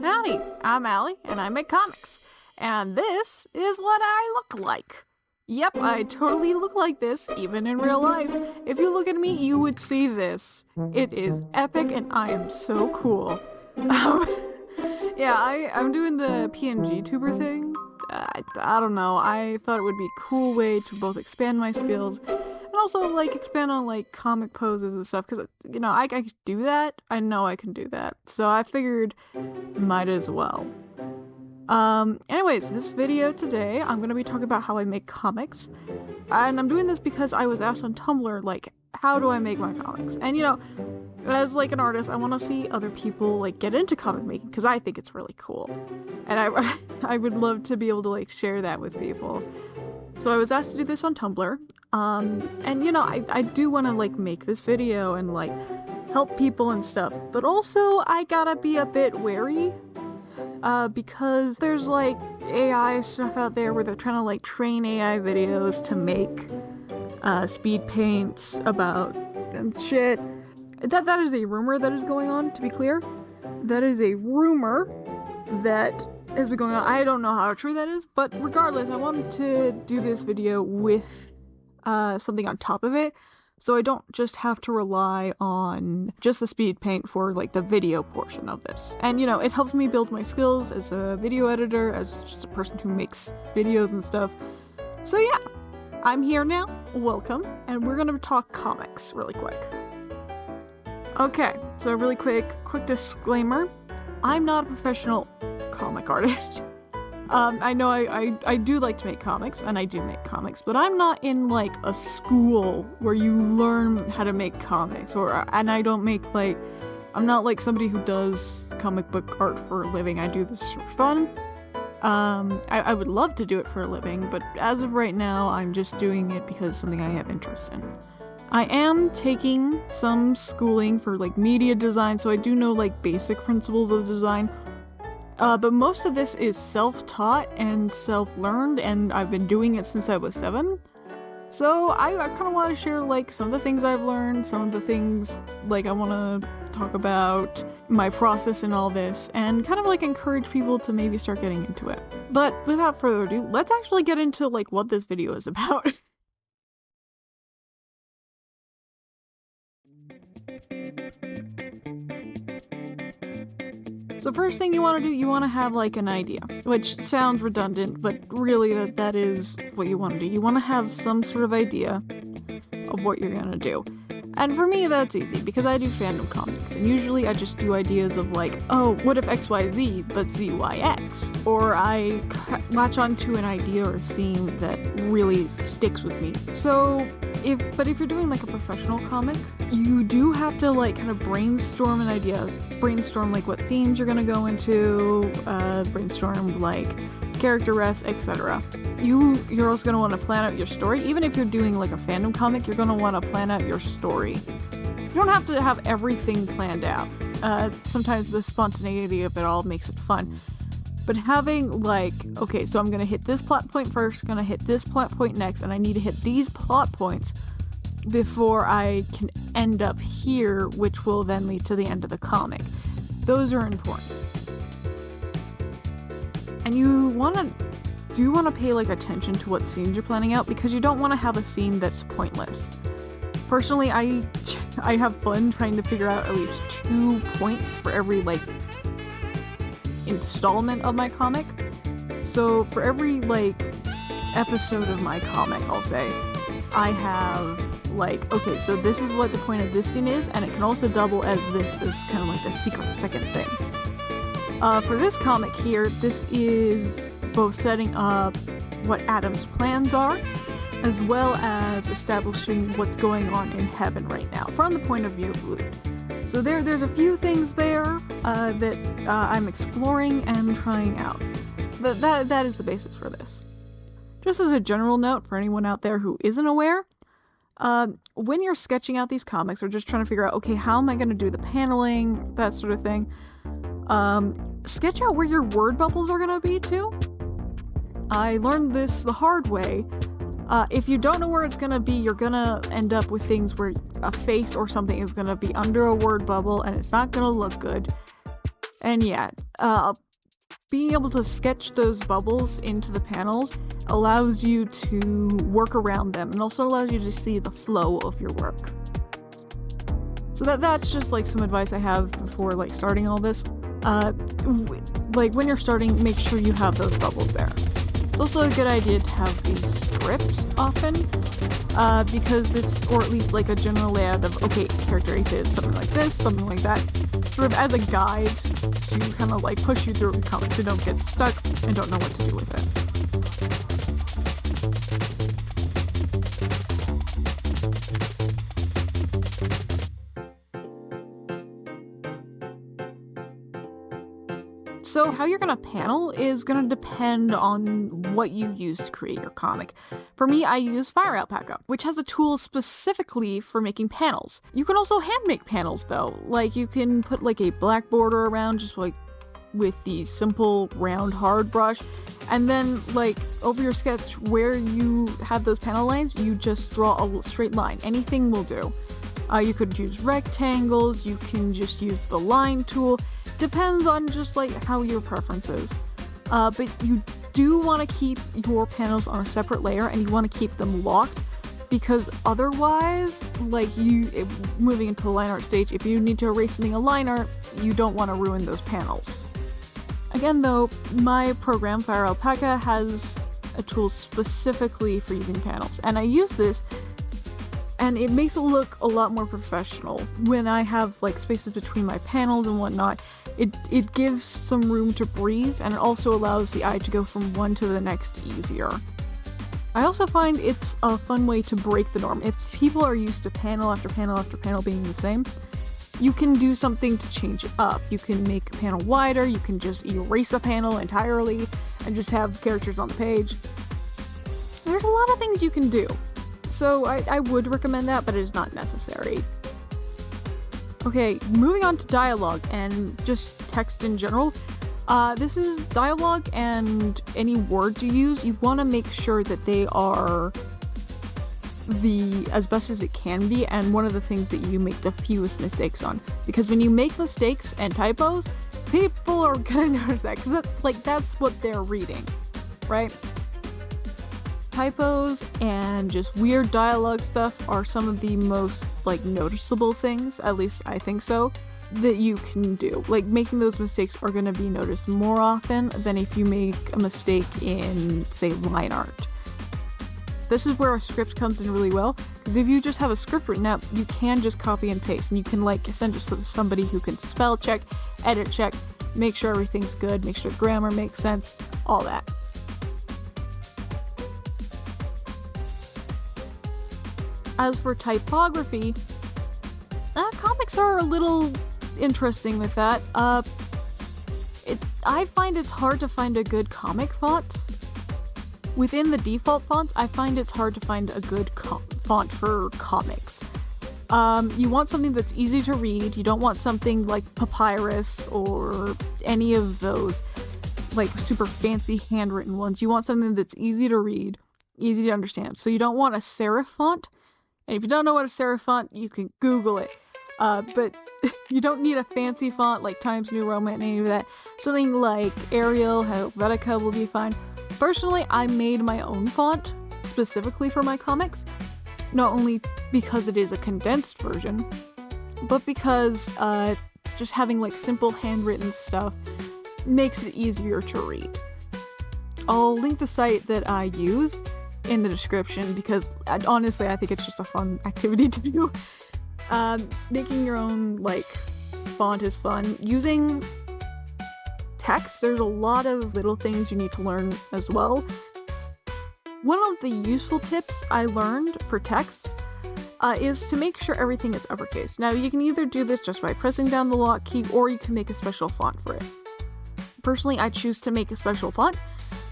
Howdy, I'm Allie, and I make comics. And this is what I look like. Yep, I totally look like this, even in real life. If you look at me, you would see this. It is epic, and I am so cool. Yeah, I'm doing the PNG tuber thing. I don't know, I thought it would be a cool way to both expand my skills and also, like, expand on, like, comic poses and stuff, because, you know, I can do that. I know I can do that. So I figured, might as well. Anyways, this video today, I'm gonna be talking about how I make comics. And I'm doing this because I was asked on Tumblr, like, how do I make my comics? And, you know, as, like, an artist, I want to see other people, like, get into comic making, because I think it's really cool. And I would love to be able to, like, share that with people. So I was asked to do this on Tumblr. And, you know, I do want to, like, make this video and, like, help people and stuff. But also, I gotta be a bit wary. Because there's, like, AI stuff out there where they're trying to, like, train AI videos to make, speed paints about and shit. That is a rumor that is going on, to be clear. That is a rumor that has been going on. I don't know how true that is, but regardless, I wanted to do this video with something on top of it, so I don't just have to rely on just the speed paint for, like, the video portion of this. And, you know, it helps me build my skills as a video editor, as just a person who makes videos and stuff. So yeah, I'm here now, welcome, and we're gonna talk comics really quick. Okay, so really quick disclaimer. I'm not a professional comic artist. I know I do like to make comics, and I do make comics, but I'm not in, like, a school where you learn how to make comics, and I don't make, like, I'm not, like, somebody who does comic book art for a living. I do this for fun. I would love to do it for a living, but as of right now, I'm just doing it because it's something I have interest in. I am taking some schooling for, like, media design, so I do know, like, basic principles of design. But most of this is self-taught and self-learned, and I've been doing it since I was 7. So I kind of want to share, like, some of the things I've learned, some of the things, like, I want to talk about my process in all this, and kind of, like, encourage people to maybe start getting into it. But without further ado, let's actually get into, like, what this video is about. So first thing you want to do, you want to have, like, an idea, which sounds redundant, but really that is what you want to do. You want to have some sort of idea of what you're gonna do. And for me, that's easy, because I do fandom comics, and usually I just do ideas of, like, oh, what if XYZ, but ZYX? Or I latch onto an idea or theme that really sticks with me. So, if you're doing, like, a professional comic, you do have to, like, kind of brainstorm an idea. Brainstorm, like, what themes you're gonna go into, brainstorm, like, character rests, etc. You're also gonna want to plan out your story. Even if you're doing, like, a fandom comic, you're gonna want to plan out your story. You don't have to have everything planned out. Sometimes the spontaneity of it all makes it fun. But having, like, okay, so I'm gonna hit this plot point first, gonna hit this plot point next, and I need to hit these plot points before I can end up here, which will then lead to the end of the comic. Those are important. And you do want to pay, like, attention to what scenes you're planning out, because you don't want to have a scene that's pointless. Personally, I have fun trying to figure out at least 2 points for every, like, installment of my comic. So for every, like, episode of my comic, I'll say, I have, like, okay, so this is what the point of this scene is, and it can also double as this kind of like the secret second thing. For this comic here, this is both setting up what Adam's plans are, as well as establishing what's going on in heaven right now, from the point of view of Luke. So there's a few things there that I'm exploring and trying out. But that is the basis for this. Just as a general note for anyone out there who isn't aware, when you're sketching out these comics or just trying to figure out, okay, how am I going to do the paneling, that sort of thing, sketch out where your word bubbles are going to be too. I learned this the hard way. If you don't know where it's going to be, you're going to end up with things where a face or something is going to be under a word bubble and it's not going to look good. And yeah, being able to sketch those bubbles into the panels allows you to work around them and also allows you to see the flow of your work. So that's just like some advice I have before like starting all this. Like when you're starting, make sure you have those bubbles there. It's also a good idea to have a script often, because this, or at least like a general layout of, okay, character A says something like this, something like that, sort of as a guide to kind of like push you through the comic so you don't get stuck and don't know what to do with it. So how you're gonna panel is gonna depend on what you use to create your comic. For me, I use Fire Alpaca, which has a tool specifically for making panels. You can also hand make panels though. Like you can put like a black border around just like with the simple round hard brush, and then like over your sketch where you have those panel lines, you just draw a straight line. Anything will do. You could use rectangles, you can just use the line tool. Depends on just like how your preference is. But you do want to keep your panels on a separate layer and you want to keep them locked, because otherwise, like moving into the line art stage, if you need to erase something in line art, you don't want to ruin those panels. Again though, my program, Fire Alpaca, has a tool specifically for using panels, and I use this and it makes it look a lot more professional. When I have like spaces between my panels and whatnot, it gives some room to breathe, and it also allows the eye to go from one to the next easier. I also find it's a fun way to break the norm. If people are used to panel after panel after panel being the same, you can do something to change it up. You can make a panel wider, you can just erase a panel entirely and just have characters on the page. There's a lot of things you can do. So I would recommend that, but it is not necessary. Okay, moving on to dialogue and just text in general. This is dialogue, and any words you use, you want to make sure that they are as best as it can be, and one of the things that you make the fewest mistakes on. Because when you make mistakes and typos, people are gonna notice that, because that's what they're reading, right? Typos and just weird dialogue stuff are some of the most like noticeable things, at least I think so, that you can do. Like making those mistakes are going to be noticed more often than if you make a mistake in, say, line art. This is where a script comes in really well, because if you just have a script written out, you can just copy and paste, and you can like send it to somebody who can spell check, edit check, make sure everything's good, make sure grammar makes sense, all that. As for typography, comics are a little interesting with that. I find it's hard to find a good comic font. Within the default fonts, I find it's hard to find a good font for comics. You want something that's easy to read. You don't want something like Papyrus or any of those like super fancy handwritten ones. You want something that's easy to read, easy to understand. So you don't want a serif font. And if you don't know what a serif font, you can Google it. But you don't need a fancy font like Times New Roman, any of that. Something like Arial, Helvetica will be fine. Personally, I made my own font specifically for my comics. Not only because it is a condensed version, but because just having like simple handwritten stuff makes it easier to read. I'll link the site that I use in the description, because honestly I think it's just a fun activity to do. Making your own like font is fun. Using text, there's a lot of little things you need to learn as well. One of the useful tips I learned for text is to make sure everything is uppercase. Now you can either do this just by pressing down the lock key, or you can make a special font for it. Personally, I choose to make a special font,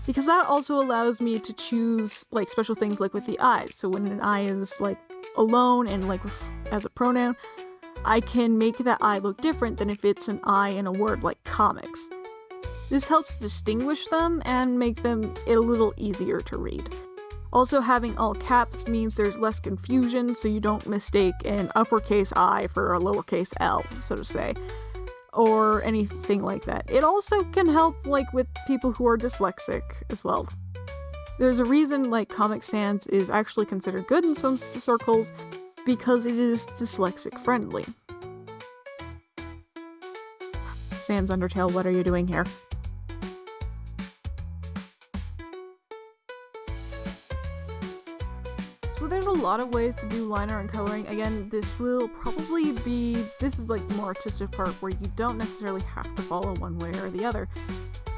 because that also allows me to choose like special things like with the eyes. So when an eye is like alone and like as a pronoun, I can make that eye look different than if it's an eye in a word like comics. This helps distinguish them and make them a little easier to read. Also, having all caps means there's less confusion, so you don't mistake an uppercase I for a lowercase l, so to say. or anything like that. It also can help like with people who are dyslexic as well. There's a reason like Comic Sans is actually considered good in some circles because it is dyslexic friendly. Sans Undertale, what are you doing here? So there's a lot of ways to do line art and coloring. Again, this is like the more artistic part where you don't necessarily have to follow one way or the other.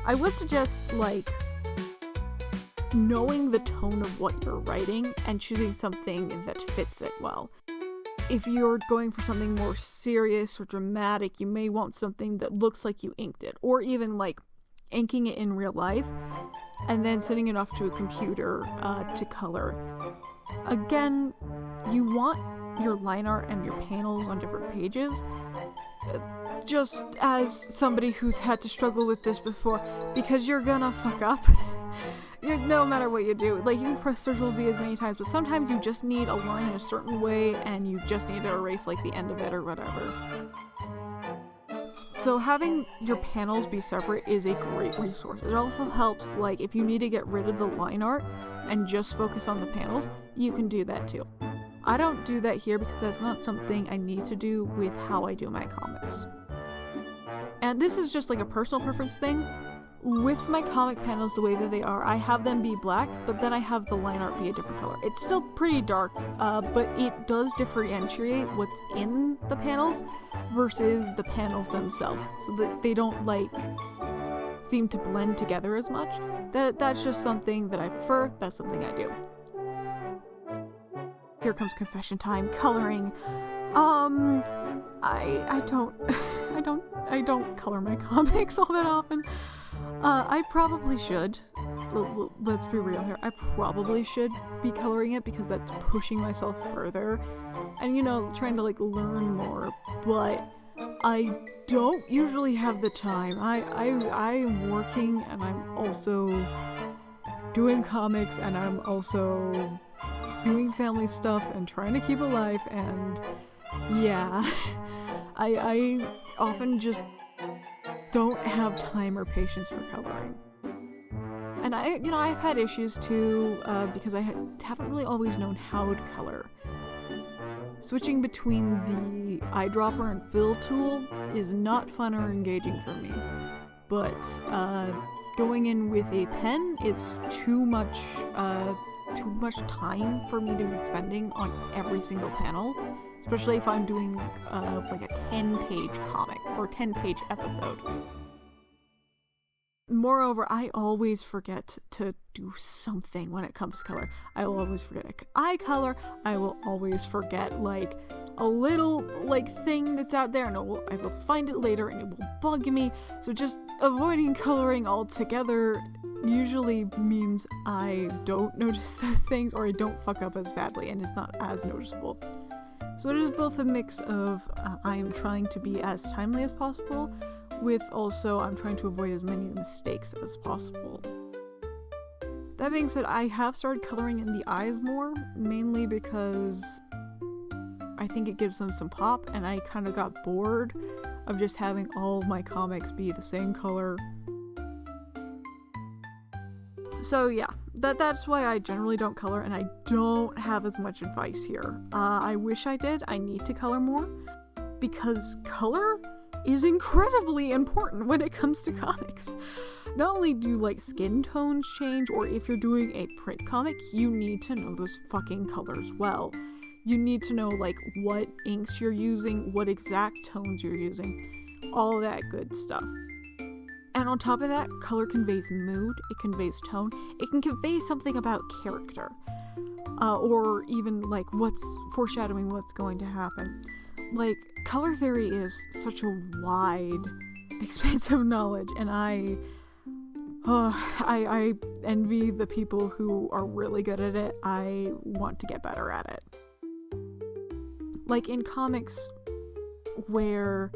I would suggest like knowing the tone of what you're writing and choosing something that fits it well. If you're going for something more serious or dramatic, you may want something that looks like you inked it, or even like inking it in real life and then sending it off to a computer to color. Again, you want your line art and your panels on different pages. Just as somebody who's had to struggle with this before, because you're gonna fuck up. No matter what you do. Like, you can press Ctrl Z as many times, but sometimes you just need a line in a certain way and you just need to erase like the end of it or whatever. So having your panels be separate is a great resource. It also helps, like, if you need to get rid of the line art and just focus on the panels, you can do that too. I don't do that here because that's not something I need to do with how I do my comics. And this is just like a personal preference thing. With my comic panels the way that they are, I have them be black, but then I have the line art be a different color. It's still pretty dark, but it does differentiate what's in the panels versus the panels themselves, so that they don't like seem to blend together as much. That's just something that I prefer. That's something I do. Here comes confession time. Coloring. I don't color my comics all that often. I probably should. Let's be real here. I probably should be coloring it because that's pushing myself further and, you know, trying to like learn more, but I don't usually have the time. I'm working and I'm also doing comics and I'm also doing family stuff and trying to keep alive, and yeah, I often just don't have time or patience for coloring. And I've had issues too, because I haven't really always known how to color. Switching between the eyedropper and fill tool is not fun or engaging for me, but going in with a pen is too much time for me to be spending on every single panel, especially if I'm doing like a 10-page comic or 10-page episode. Moreover, I always forget to do something when it comes to color. I will always forget eye color. I will always forget like a little like thing that's out there, and I will find it later and it will bug me. So just avoiding coloring altogether usually means I don't notice those things, or I don't fuck up as badly and it's not as noticeable. So it is both a mix of I am trying to be as timely as possible, with also I'm trying to avoid as many mistakes as possible. That being said, I have started coloring in the eyes more, mainly because I think it gives them some pop, and I kind of got bored of just having all my comics be the same color. So yeah, that's why I generally don't color, and I don't have as much advice here. I wish I did. I need to color more, because color is incredibly important when it comes to comics. Not only do like skin tones change, or if you're doing a print comic, you need to know those fucking colors well. You need to know like what inks you're using, what exact tones you're using, all that good stuff. And on top of that, color conveys mood, it conveys tone, it can convey something about character, or even like what's foreshadowing what's going to happen. Like, color theory is such a wide, expansive knowledge, and I envy the people who are really good at it. I want to get better at it. Like in comics where,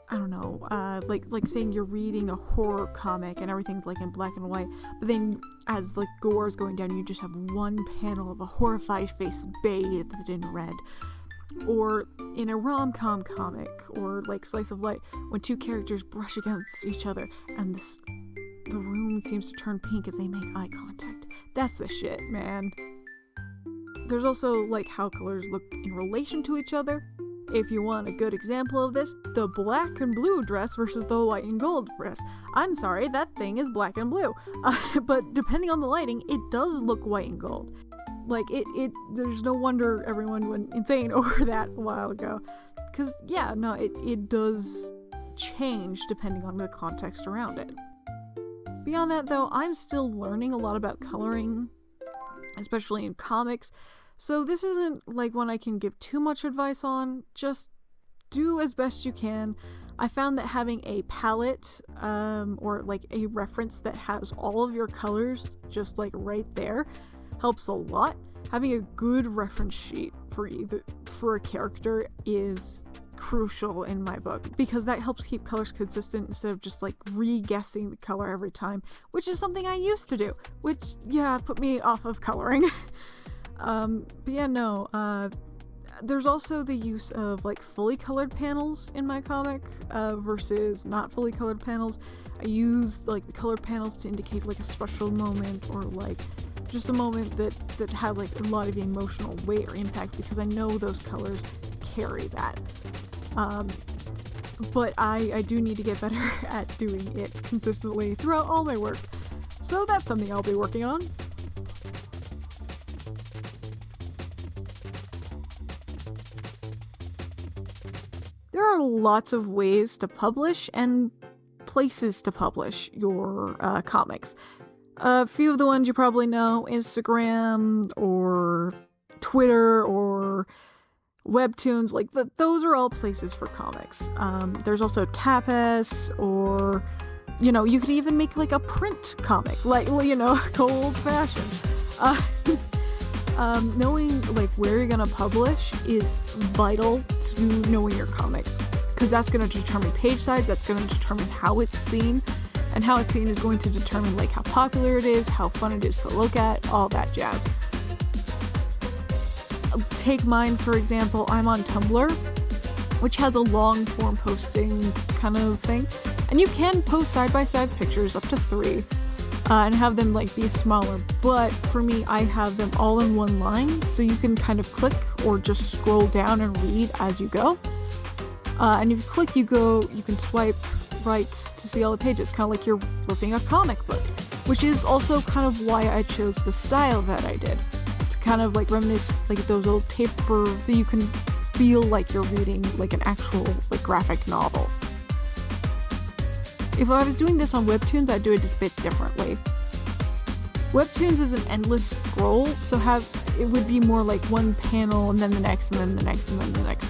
I don't know, like saying you're reading a horror comic and everything's like in black and white, but then as like gore is going down, you just have one panel of a horrified face bathed in red. Or in a rom-com comic, or like slice of life, when two characters brush against each other and the room seems to turn pink as they make eye contact. That's the shit, man. There's also like how colors look in relation to each other. If you want a good example of this, the black and blue dress versus the white and gold dress. I'm sorry, that thing is black and blue. But depending on the lighting, it does look white and gold. Like, there's no wonder everyone went insane over that a while ago. Because, yeah, no, it does change depending on the context around it. Beyond that, though, I'm still learning a lot about coloring, especially in comics. So this isn't like one I can give too much advice on. Just do as best you can. I found that having a palette, or like a reference that has all of your colors just like right there helps a lot. Having a good reference sheet for a character is crucial in my book, because that helps keep colors consistent instead of just like re-guessing the color every time, which is something I used to do, which, yeah, put me off of coloring. But yeah, no, there's also the use of like fully colored panels in my comic, versus not fully colored panels. I use like the colored panels to indicate like a special moment, or like just a moment that had like a lot of emotional weight or impact, because I know those colors carry that. But I do need to get better at doing it consistently throughout all my work. So that's something I'll be working on. There are lots of ways to publish and places to publish your comics. A few of the ones you probably know: Instagram or Twitter or Webtoons. Like those are all places for comics. There's also Tapas, or you could even make like a print comic, like go old fashioned. Knowing like where you're gonna publish is vital to knowing your comic, because that's gonna determine page size, that's gonna determine how it's seen, and how it's seen is going to determine like how popular it is, how fun it is to look at, all that jazz. Take mine for example. I'm on Tumblr, which has a long form posting kind of thing, and you can post side-by-side pictures up to 3. And have them like be smaller, but for me I have them all in one line, so you can kind of click or just scroll down and read as you go. And if you click, you can swipe right to see all the pages, kind of like you're flipping a comic book, which is also kind of why I chose the style that I did, to kind of like reminisce like those old paper, so you can feel like you're reading like an actual like graphic novel. If I was doing this on Webtoons, I'd do it a bit differently. Webtoons is an endless scroll, so it would be more like one panel and then the next and then the next and then the next.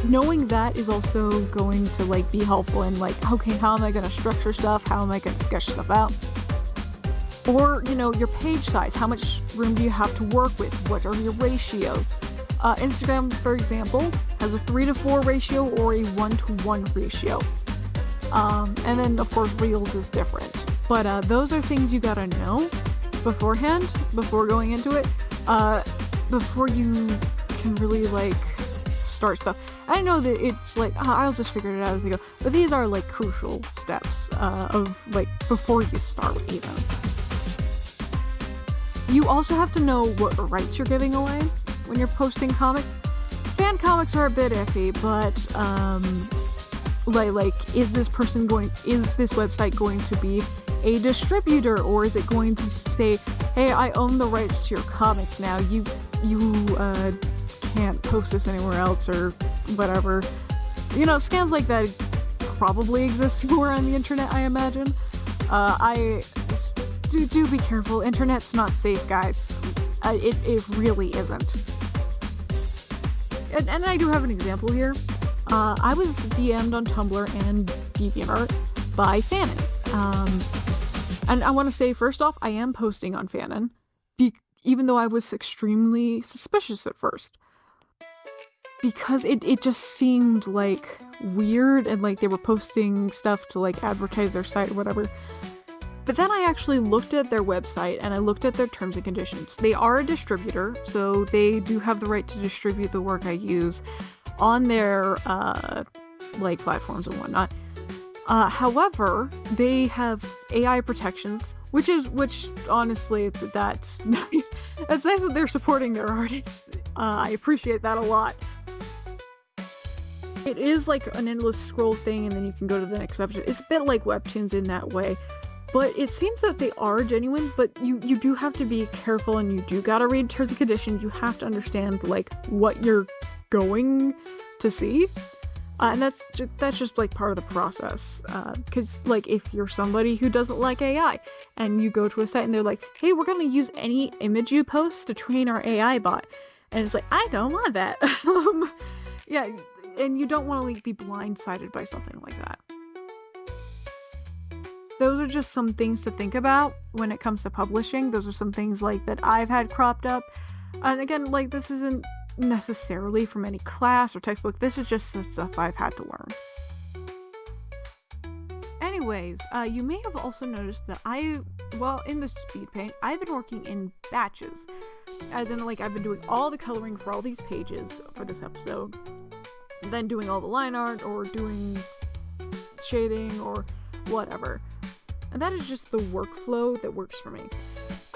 Knowing that is also going to like be helpful in like, okay, how am I going to structure stuff? How am I going to sketch stuff out? Or, your page size. How much room do you have to work with? What are your ratios? Instagram, for example, has a 3:4 ratio or a 1:1 ratio. And then, of course, Reels is different. But those are things you gotta know beforehand, before going into it, before you can really, like, start stuff. I know that it's like, I'll just figure it out as they go, but these are, like, crucial steps of, like, before you start even. You also have to know what rights you're giving away when you're posting comics. Fan comics are a bit iffy, but, is this website going to be a distributor, or is it going to say, hey, I own the rights to your comic now, you can't post this anywhere else, or whatever. Scams like that probably exist somewhere on the internet, I imagine. Do be careful. Internet's not safe, guys. It really isn't. And I do have an example here. I was DM'd on Tumblr and DeviantArt by Fanon. And I want to say, first off, I am posting on Fanon, even though I was extremely suspicious at first. Because it just seemed, like, weird, and, like, they were posting stuff to, like, advertise their site or whatever. But then I actually looked at their website and I looked at their terms and conditions. They are a distributor, so they do have the right to distribute the work I use on their like platforms and whatnot. However, they have AI protections, which honestly, that's nice. It's nice that they're supporting their artists. I appreciate that a lot. It is like an endless scroll thing, and then you can go to the next episode. It's a bit like webtoons in that way. But it seems that they are genuine, but you do have to be careful, and you do gotta read terms and conditions. You have to understand, like, what you're going to see. And that's just, like, part of the process. Because, like, if you're somebody who doesn't like AI, and you go to a site and they're like, hey, we're gonna use any image you post to train our AI bot. And it's like, I don't want that. Yeah, and you don't want to, like, be blindsided by something like that. Those are just some things to think about when it comes to publishing. Those are some things like that I've had cropped up. And again, like, this isn't necessarily from any class or textbook. This is just the stuff I've had to learn. Anyways, you may have also noticed that in the speed paint, I've been working in batches. As in, like, I've been doing all the coloring for all these pages for this episode. Then doing all the line art or doing shading or whatever. And that is just the workflow that works for me.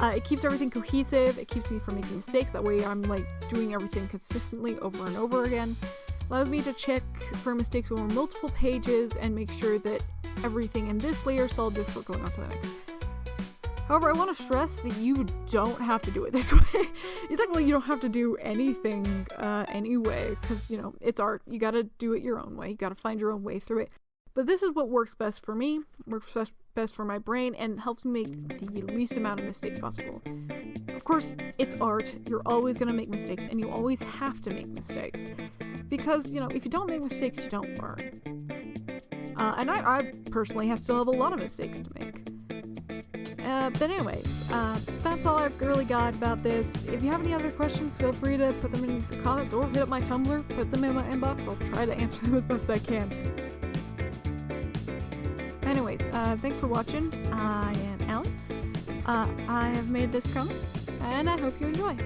It keeps everything cohesive, it keeps me from making mistakes, that way I'm like doing everything consistently over and over again. Allows me to check for mistakes over multiple pages and make sure that everything in this layer is solid before going on to the next. However, I want to stress that you don't have to do it this way. Technically, you don't have to do anything anyway, because, you know, it's art. You gotta do it your own way. You gotta find your own way through it. But this is what works best for me, works best for my brain, and helps me make the least amount of mistakes possible. Of course, it's art. You're always going to make mistakes, and you always have to make mistakes. Because, you know, if you don't make mistakes, you don't learn. And I personally still have a lot of mistakes to make. But anyways, that's all I've really got about this. If you have any other questions, feel free to put them in the comments or hit up my Tumblr, put them in my inbox. I'll try to answer them as best I can. Anyways, thanks for watching. I am Allie. I have made this comic, and I hope you enjoy.